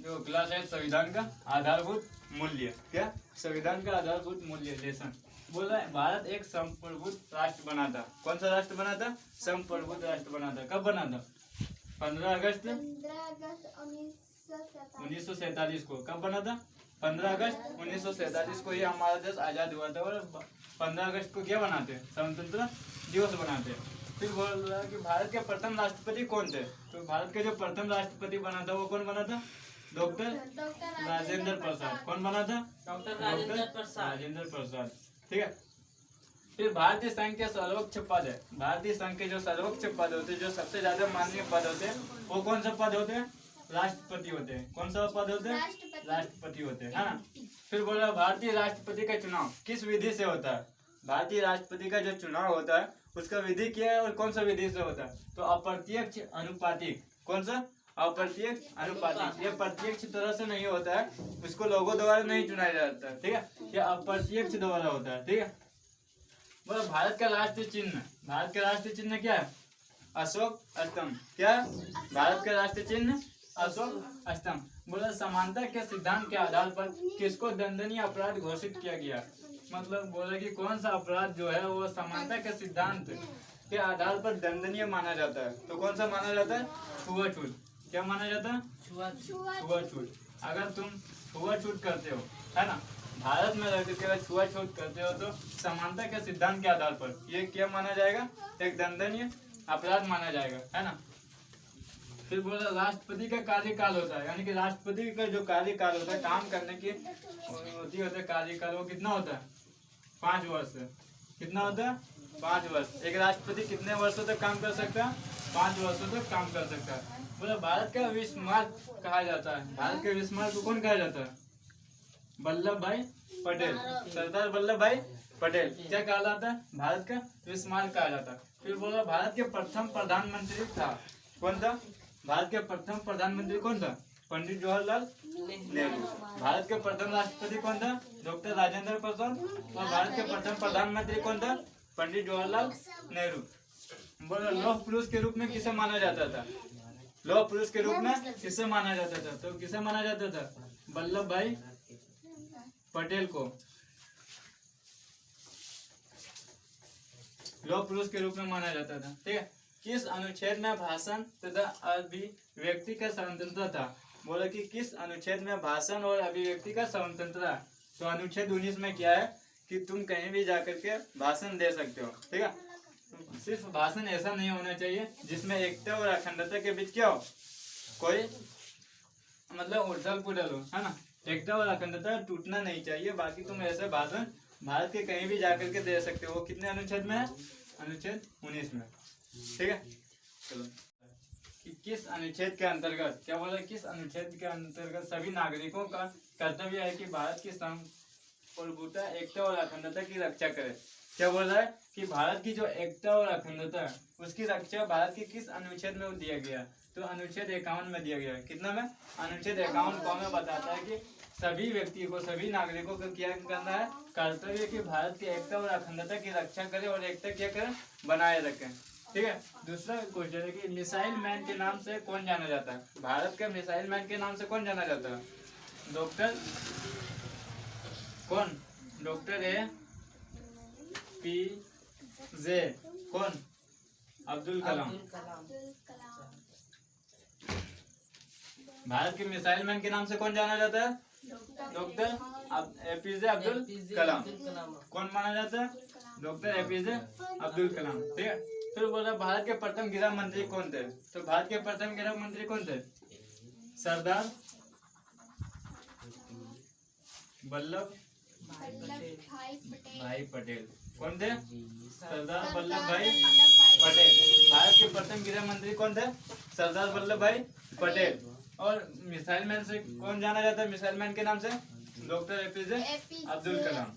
जो क्लास है संविधान का आधारभूत मूल्य। क्या? संविधान का आधारभूत मूल्य लेसन बोला है भारत एक संप्रभुत्व राष्ट्र बना था। कौन सा राष्ट्र बना था? संप्रभुत्व राष्ट्र बना था। कब बना था? 15 अगस्त 1947 को। कब बना था? 15 अगस्त 1947 को ये हमारा देश आजाद हुआ था। और 15 अगस्त को क्या बनाते हैं? स्वतंत्रता दिवस बनाते हैं। फिर बोल रहा है कि भारत के प्रथम राष्ट्रपति कौन थे? तो भारत के जो प्रथम राष्ट्रपति बना था वो कौन बना था? डॉक्टर राजेंद्र प्रसाद। कौन बना था? डॉक्टर राजेंद्र प्रसाद। ठीक है। फिर भारतीय संघ के सर्वोच्च पद है। भारतीय संघ के जो सर्वोच्च पद होते हैं, जो सबसे ज्यादा माननीय पद होते हैं, वो कौन सा पद होते हैं? राष्ट्रपति होते हैं। कौन सा पद होते हैं? राष्ट्रपति होते हैं, है ना। फिर बोला भारतीय राष्ट्रपति का चुनाव किस विधि से होता है? भारतीय राष्ट्रपति का जो चुनाव होता है उसका विधि क्या है और कौन सा विधि से होता है? तो अप्रत्यक्ष अनुपातिक। कौन सा? अप्रत्यक्ष अनुपातिक। ये प्रत्यक्ष तरह से नहीं होता है, इसको लोगों द्वारा नहीं चुनाया जाता है। ठीक है, ये अप्रत्यक्ष द्वारा होता है। ठीक है। बोला भारत का राष्ट्रीय चिन्ह। भारत का राष्ट्रीय चिन्ह क्या है? अशोक स्तंभ। क्या? भारत का राष्ट्रीय चिन्ह अशोक स्तंभ। बोला समानता के सिद्धांत के आधार पर किसको दंडनीय अपराध घोषित किया गया? मतलब बोला कि कौन सा अपराध जो है वो समानता के सिद्धांत के आधार पर दंडनीय माना जाता है? तो कौन सा माना जाता है? छुआछूत। क्या माना जाता है? छुआछूत। अगर तुम छुआछूत करते हो, है ना, भारत में रहते हुए छुआछूत करते हो तो समानता के सिद्धांत के आधार पर ये क्या माना जाएगा? एक दंडनीय अपराध माना जाएगा, है ना। फिर बोला राष्ट्रपति का कार्यकाल होता है, यानी कि राष्ट्रपति का जो कार्यकाल होता है, काम करने की होता है कार्यकाल, वो कितना होता है? 5 वर्ष। कितना होता है? 5 वर्ष। एक राष्ट्रपति कितने वर्षों तक काम कर सकता है? 5 वर्षों तक काम कर सकता है। बोला भारत का विस्मार्क कहा जाता है। भारत के विस्मार्क को कौन कहा जाता है? वल्लभ भाई पटेल। सरदार वल्लभ भाई पटेल क्या कहलाता है? भारत का विस्मार्क कहा जाता है। फिर बोला भारत के प्रथम प्रधानमंत्री था। कौन था? भारत के प्रथम प्रधानमंत्री कौन था? पंडित जवाहरलाल नेहरू। भारत के प्रथम राष्ट्रपति कौन था? डॉक्टर राजेंद्र प्रसाद। और भारत के प्रथम प्रधानमंत्री कौन था? पंडित जवाहरलाल नेहरू। बोला लौह पुरुष के रूप में किसे माना जाता था? लौह पुरुष के रूप में किसे माना जाता था? तो किसे माना जाता था? वल्लभ भाई पटेल को लौह पुरुष के रूप में माना जाता था। ठीक है। किस अनुच्छेद में भाषण तथा अभिव्यक्ति का स्वतंत्रता था? बोला कि किस अनुच्छेद में भाषण और अभिव्यक्ति का स्वतंत्रता? तो अनुच्छेद 19 में क्या है कि तुम कहीं भी जाकर के भाषण दे सकते हो। ठीक है। सिर्फ भाषण ऐसा नहीं होना चाहिए जिसमें एकता और अखंडता के बीच क्या हो, कोई मतलब उछल पुछल हो, है ना। एकता और अखंडता टूटना नहीं चाहिए। बाकी तुम ऐसे भाषण भारत के कहीं भी जाकर के दे सकते हो। वो कितने अनुच्छेद में है? अनुच्छेद 19 में। ठीक है। चलो कि किस अनुच्छेद के अंतर्गत क्या बोला? किस अनुच्छेद के अंतर्गत सभी नागरिकों का कर्तव्य है कि भारत की संप्रभुता, एकता और अखंडता की रक्षा करे। क्या बोल रहा है कि भारत की जो एकता और अखंडता है उसकी रक्षा भारत के किस अनुच्छेद में दिया गया? तो अनुच्छेद 51 में दिया गया है। कितना में? अनुच्छेद 51 में बताता है कि सभी व्यक्ति को, सभी नागरिकों को क्या करना है? कर्तव्य कि भारत की एकता और अखंडता की रक्षा करे और एकता क्या करे? बनाए रखें। ठीक है। दूसरा क्वेश्चन है कि मिसाइल मैन के नाम से कौन जाना जाता है? भारत के मिसाइल मैन के नाम से कौन जाना जाता है? डॉक्टर कौन? डॉक्टर APJ कौन? अब्दुल कलाम। भारत के मिसाइल मैन के नाम से कौन जाना जाता है? Doctor APJ Abdul Kalam. कौन माना जाता है? Doctor APJ Abdul Kalam. ठीक है। फिर बोला भारत के प्रथम गृह मंत्री कौन थे? तो भारत के प्रथम गृह मंत्री कौन थे? सरदार वल्लभ भाई पटेल। कौन थे? सरदार वल्लभ भाई पटेल। भारत के प्रथम गृह मंत्री कौन थे? सरदार वल्लभ भाई पटेल। और मिसाइल मैन से कौन जाना जाता है? मिसाइल मैन के नाम से डॉक्टर APJ अब्दुल कलाम।